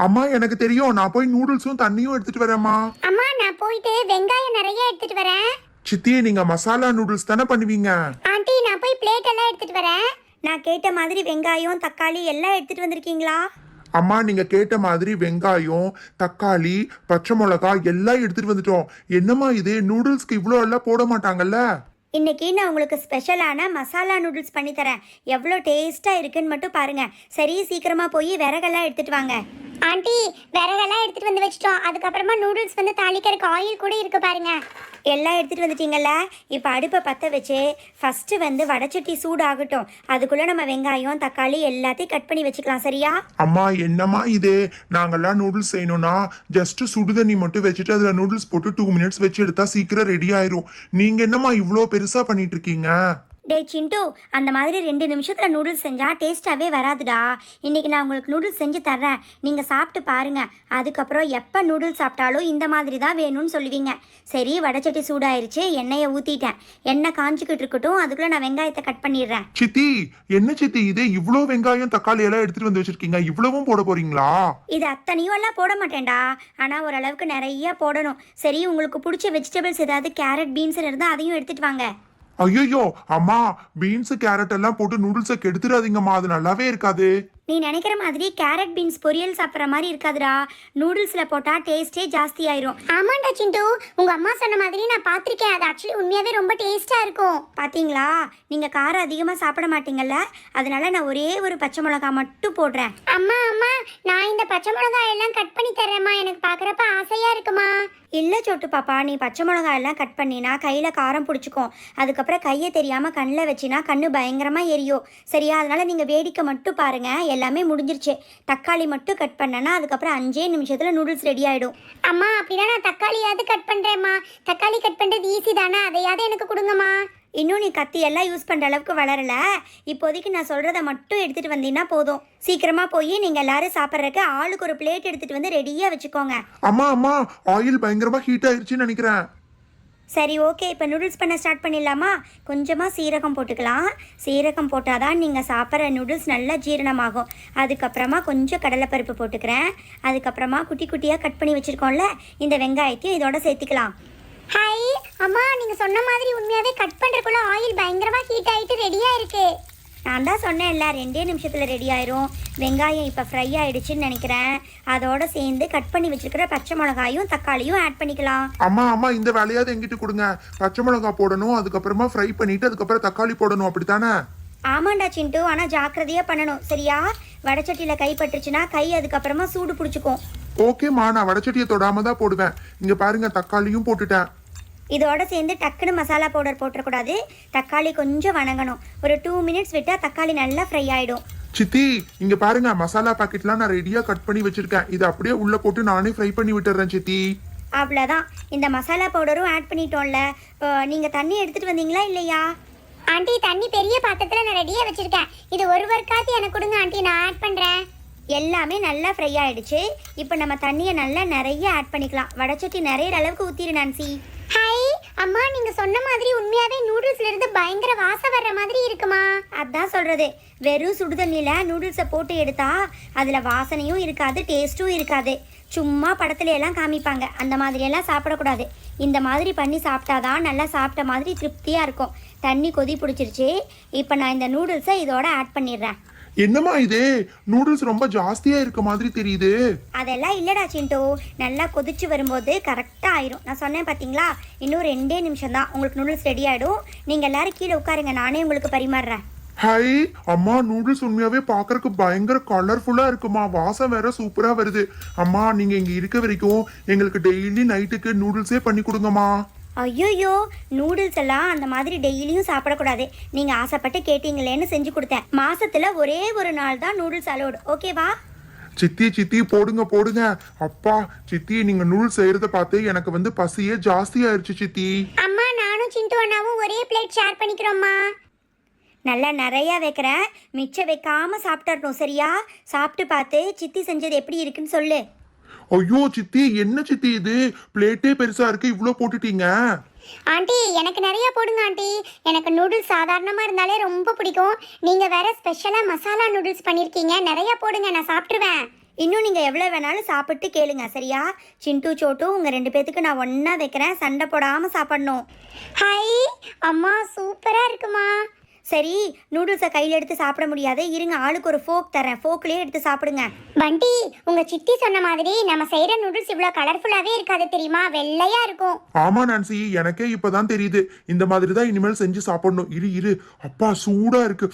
அம்மா எனக்கு தெரியும், நான் போய் நூடுல்ஸும் தண்ணியும் எடுத்துட்டு வரேம்மா. அம்மா நான் போயிட்டு வெங்காயம் நிறைய எடுத்துட்டு வரேன். சித்தி, நீங்க மசாலா நூடுல்ஸ் தானே பண்ணுவீங்க? ஆண்டி நான் போய் பிளேட் எல்லாம் எடுத்துட்டு வரேன். நான் கேட்ட மாதிரி வெங்காயம் தக்காளி எல்லாம் எடுத்துட்டு வந்திருக்கீங்களா? அம்மா, நீங்க கேட்ட மாதிரி வெங்காயம், தக்காளி, பச்சை மிளகாய் எல்லாம் எடுத்துட்டு வந்துட்டோம். என்னம்மா இது, நூடுல்ஸ்க்கு இவ்வளோ எல்லாம் போட மாட்டாங்கல்ல? இன்னைக்கு நான் உங்களுக்கு ஸ்பெஷலான மசாலா நூடுல்ஸ் பண்ணி தரேன். எவ்வளோ டேஸ்ட்டாக இருக்குன்னு மட்டும் பாருங்க. சரி, சீக்கிரமாக போய் விறகெல்லாம் எடுத்துட்டு வாங்க. ஆண்டி விறகெல்லாம் எடுத்துட்டு வந்து வச்சிட்டோம். அதுக்கப்புறமா நூடுல்ஸ் வந்து தாளிக்கிறதுக்கு ஆயில் கூட இருக்கு பாருங்க. எல்லாம் எடுத்துட்டு வந்துட்டீங்கல்ல. இப்போ அடுப்பை பற்ற வச்சு ஃபஸ்ட்டு வந்து வடைச்சட்டி சூடாகட்டும். அதுக்குள்ளே நம்ம வெங்காயம் தக்காளி எல்லாத்தையும் கட் பண்ணி வச்சுக்கலாம். சரியா? அம்மா, என்னம்மா இது, நாங்கெல்லாம் நூடுல்ஸ் செய்யணும்னா ஜஸ்ட் சுடுதண்ணி மட்டும் வச்சுட்டு அதுல நூடுல்ஸ் போட்டு 2 மினிட்ஸ் வச்சு எடுத்தா சீக்கிரம் ரெடி ஆயிரும். நீங்க என்னம்மா இவ்வளோ பெருசா பண்ணிட்டு இருக்கீங்க? டே சிண்டு, அந்த மாதிரி 2 நிமிஷத்தில் நூடுல்ஸ் செஞ்சால் டேஸ்ட்டாகவே வராதுடா. இன்றைக்கி நான் உங்களுக்கு நூடுல்ஸ் செஞ்சு தர்றேன். நீங்கள் சாப்பிட்டு பாருங்கள். அதுக்கப்புறம் எப்போ நூடுல்ஸ் சாப்பிட்டாலும் இந்த மாதிரி தான் வேணும்னு சொல்லுவீங்க. சரி, வடைச்சட்டி சூடாயிருச்சு. எண்ணெயை ஊற்றிட்டேன். எண்ணெய் காஞ்சிக்கிட்டு இருக்கட்டும். அதுக்குள்ளே நான் வெங்காயத்தை கட் பண்ணிடுறேன். சித்தி, என்ன சித்தி இது, இவ்வளோ வெங்காயம் தக்காளி எல்லாம் எடுத்துட்டு வந்து வச்சிருக்கீங்க? இவ்வளவும் போட போறீங்களா? இது அத்தனையும் எல்லாம் போட மாட்டேன்டா. ஆனால் ஓரளவுக்கு நிறைய போடணும். சரி, உங்களுக்கு பிடிச்ச வெஜிடபிள்ஸ் ஏதாவது கேரட் பீன்ஸ் இருந்தால் அதையும் எடுத்துகிட்டு வாங்க. ஐயோ அம்மா, பீன்ஸ் கேரட் எல்லாம் போட்டு நூடுல்ஸை கெடுத்துடாதீங்கம்மா, அது நல்லாவே இருக்காது. நீ நினைக்கிற மாதிரி கேரட் பீன்ஸ் பொரியல் சாப்பிட்ற மாதிரி இருக்காதுடா. நூடுல்ஸில் போட்டால் டேஸ்ட்டே ஜாஸ்தி ஆயிரும். ஆமாண்டா சிண்டு, உங்கள் அம்மா சொன்ன மாதிரி நான் பார்த்துருக்கேன். அது ஆக்சுவலி உண்மையாகவே ரொம்ப டேஸ்ட்டாக இருக்கும். பார்த்தீங்களா? நீங்கள் காரம் அதிகமாக சாப்பிட மாட்டீங்கல்ல, அதனால நான் ஒரே ஒரு பச்சை மிளகா மட்டும் போடுறேன். அம்மா அம்மா, நான் இந்த பச்சை மிளகாய் எல்லாம் கட் பண்ணி தரேம்மா. எனக்கு பார்க்குறப்ப ஆசையாக இருக்குமா? இல்லை சோட்டு பாப்பா, நீ பச்சை மிளகாய் எல்லாம் கட் பண்ணினா கையில் காரம் பிடிச்சிக்கும். அதுக்கப்புறம் கையை தெரியாமல் கண்ணில் வச்சினா கண்ணு பயங்கரமாக எரியும். சரியா? அதனால் நீங்கள் வேடிக்கை மட்டும் பாருங்கள். எல்லாமே முடிஞ்சிருச்சு. தக்காளி மட்டும் கட் பண்ணனா அதுக்கப்புறம் 5 நிமிஷத்தில் நூடுல்ஸ் ரெடி ஆகிடும். அம்மா, அப்படின்னா நான் தக்காளியாவது கட் பண்ணுறேம்மா. தக்காளி கட் பண்ணுறது ஈஸி தானே, அதையாவது எனக்கு கொடுங்கம்மா. இன்னும் நீ கத்தி எல்லாம் யூஸ் பண்ணுற அளவுக்கு வளரல. இப்போதைக்கு நான் சொல்கிறத மட்டும் எடுத்துகிட்டு வந்தீங்கன்னா போதும். சீக்கிரமாக போய் நீங்கள் எல்லாரும் சாப்பிட்றதுக்கு ஆளுக்கு ஒரு பிளேட் எடுத்துகிட்டு வந்து ரெடியாக வச்சுக்கோங்க. அம்மா அம்மா, ஆயில் பயங்கரமா ஹீட் ஆயிருச்சுன்னு நினைக்கிறேன். சரி, ஓகே. இப்போ நூடுல்ஸ் பண்ண ஸ்டார்ட் பண்ணிடலாமா? கொஞ்சமாக சீரகம் போட்டுக்கலாம். சீரகம் போட்டால் தான் நீங்கள் சாப்பிட்ற நூடுல்ஸ் நல்லா ஜீரணமாகும். அதுக்கப்புறமா கொஞ்சம் கடலைப்பருப்பு போட்டுக்கிறேன். அதுக்கப்புறமா குட்டி குட்டியாக கட் பண்ணி வச்சுருக்கோம்ல, இந்த வெங்காயத்தையும் இதோட சேர்த்துக்கலாம். ஹாய் அம்மா, நீங்கள் சொன்ன மாதிரி உண்மையாகவே கட் பண்ணுறக்குள்ள ஆயில் பயங்கரமாக ஹீட் ஆகிட்டு ரெடியாக இருக்குது. நான் தான் சொன்னேன்ல, 2 நிமிஷத்தில் ரெடி ஆயிரும். வெங்காயம் இப்போ ஃப்ரை ஆகிடுச்சின்னு நினைக்கிறேன். அதோட சேர்ந்து கட் பண்ணி வச்சுருக்கிற பச்சை மிளகாயும் தக்காளியும் ஆட் பண்ணிக்கலாம். அம்மா அம்மா, இந்த வேலையாவது எங்கிட்ட கொடுங்க. பச்சை மிளகா போடணும், அதுக்கப்புறமா ஃப்ரை பண்ணிட்டு அதுக்கப்புறம் தக்காளி போடணும், அப்படித்தானே? ஆமாண்டா சிண்டு, ஆனால் ஜாக்கிரதையாக பண்ணணும். சரியா? வடைச்சட்டியில் கை பட்டுருச்சுன்னா கை அதுக்கப்புறமா சூடு பிடிச்சிக்கும். ஓகேம்மா, நான் வடைச்சட்டியை தொடாம தான் போடுவேன். இங்க பாருங்க, தக்காளியும் போட்டுட்டேன். இதோட சேர்ந்து டக்குன்னு மசாலா பவுடர் போட்டுறக்கூடாது. தக்காளி கொஞ்சம் வணங்கணும். ஒரு 2 மினிட்ஸ் விட்டால் தக்காளி நல்லா ஃப்ரை ஆகிடும். சித்தி, இங்க பாருங்க, மசாலா பாக்கெட்லாம் நான் ரெடியா கட் பண்ணி வச்சிருக்கேன். இதை அப்படியே உள்ள போட்டு நானே ஃப்ரை பண்ணி விட்டுறேன் சித்தி. அவ்வளோதான். இந்த மசாலா பவுடரும் ஆட் பண்ணிட்டோம்ல. நீங்கள் தண்ணி எடுத்துகிட்டு வந்தீங்களா இல்லையா? ஆண்டி, தண்ணி பெரிய பாத்திரத்தில் நான் ரெடியாக வச்சுருக்கேன். இது ஒரு வர்க்காத்தி எனக்கு கொடுங்க ஆண்டி, நான் ஆட் பண்ணுறேன். எல்லாமே நல்லா ஃப்ரை ஆகிடுச்சு. இப்போ நம்ம தண்ணியை நல்லா நிறைய ஆட் பண்ணிக்கலாம். வடைச்சட்டி நிறைய அளவுக்கு ஊற்றிடு நான்சி. ஹாய் அம்மா, நீங்கள் சொன்ன மாதிரி உண்மையாகவே நூடுல்ஸ்லேருந்து பயங்கர வாசம் வர்ற மாதிரி இருக்குமா? அதான் சொல்கிறது. வெறும் சுடுதண்ணியில் நூடுல்ஸை போட்டு எடுத்தா அதில் வாசனையும் இருக்காது, டேஸ்ட்டும் இருக்காது. சும்மா படத்துல எல்லாம் காமிப்பாங்க, அந்த மாதிரியெல்லாம் சாப்பிடக்கூடாது. இந்த மாதிரி பண்ணி சாப்பிட்டாதான் நல்லா சாப்பிட்ட மாதிரி திருப்தியாக இருக்கும். தண்ணி கொதி பிடிச்சிருச்சு. இப்போ நான் இந்த நூடுல்ஸை இதோட ஆட் பண்ணிடுறேன். என்னம்மா இது, நூடுல்ஸ் ரொம்ப ஜாஸ்தியா இருக்க மாதிரி தெரியுது. அதெல்லாம் இல்லடா சிண்டு, நல்லா கொதிச்சு வரும்போது கரெக்டாக ஆயிரும். நான் சொன்னேன் பார்த்தீங்களா, இன்னும் 2 நிமிஷம் தான் உங்களுக்கு நூடுல்ஸ் ரெடி ஆகிடும். நீங்கள் எல்லாரும் கீழே உட்காருங்க, நானே உங்களுக்கு பரிமாறுறேன். ஹை அம்மா, நூடுல்ஸ் உண்மையாவே பாக்குறதுக்கு பயங்கர கலர்ஃபுல்லா இருக்குமா, வாசம் வேற சூப்பரா வருது. அம்மா, நீங்க இங்க இருக்க வரைக்கும் எங்களுக்கு டெய்லி நைட்டுக்கு நூடுல்ஸே பண்ணி கொடுங்கம்மா. ஐயோயோ, நூடுல்ஸ் எல்லாம் அந்த மாதிரி டெய்லியும் சாப்பிடக்கூடாது. நீங்கள் ஆசைப்பட்டு கேட்டீங்களேன்னு செஞ்சு கொடுத்தேன். மாசத்துல ஒரே ஒரு நாள் தான் நூடுல்ஸ் அலோடு. ஓகேவா? சித்தி சித்தி, போடுங்க போடுங்க. அப்பா சித்தி, நீங்க நூடுல்ஸ் செய்யறத பார்த்து எனக்கு வந்து பசியே ஜாஸ்தி ஆயிருச்சு சித்தி. அம்மா, நானும் சிண்டு அண்ணாவும் ஒரே பிளேட் ஷேர் பண்ணிக்கிறோம்மா. நல்லா நிறையா வைக்கிறேன், மிச்சம் வைக்காம சாப்பிட்டுறணும். சரியா? சாப்பிட்டு பார்த்து சித்தி செஞ்சது எப்படி இருக்குன்னு சொல்லு. ஐயோ சித்தி, என்ன சித்தி இது, பிளேட்டே பெருசா இருக்கு, இவ்ளோ போட்டுட்டீங்க. ஆண்டி, எனக்கு நிறைய போடுங்க ஆண்டி. எனக்கு நூடுல்ஸ் சாதாரணமாக இருந்தாலே ரொம்ப பிடிக்கும். நீங்கள் வேற ஸ்பெஷலாக மசாலா நூடுல்ஸ் பண்ணியிருக்கீங்க. நிறைய போடுங்க, நான் சாப்பிட்ருவேன். இன்னும் நீங்கள் எவ்வளோ வேணாலும் சாப்பிட்டு கேளுங்க சரியா? சிண்டு சோட்டு உங்கள் 2 பேத்துக்கு நான் ஒன்றா வைக்கிறேன், சண்டை போடாமல் சாப்பிடணும். ஹை அம்மா சூப்பராக இருக்குமா. சரி, நூடுல்ஸை கையில் எடுத்து சாப்பிட முடியாது, இருங்க ஆளுக்கு ஒரு ஃபோக் தரேன், ஃபோக்லேயே எடுத்து சாப்பிடுங்க. பண்டி, உங்கள் சித்தி சொன்ன மாதிரி நம்ம செய்கிற நூடுல்ஸ் இவ்வளோ கலர்ஃபுல்லாகவே இருக்காது தெரியுமா, வெள்ளையாக இருக்கும். ஆமா நான்சி, எனக்கே இப்பதான் தெரியுது. இந்த மாதிரி தான் இனிமேல் செஞ்சு சாப்பிடணும். இரு இரு, அப்பா சூடா இருக்கு.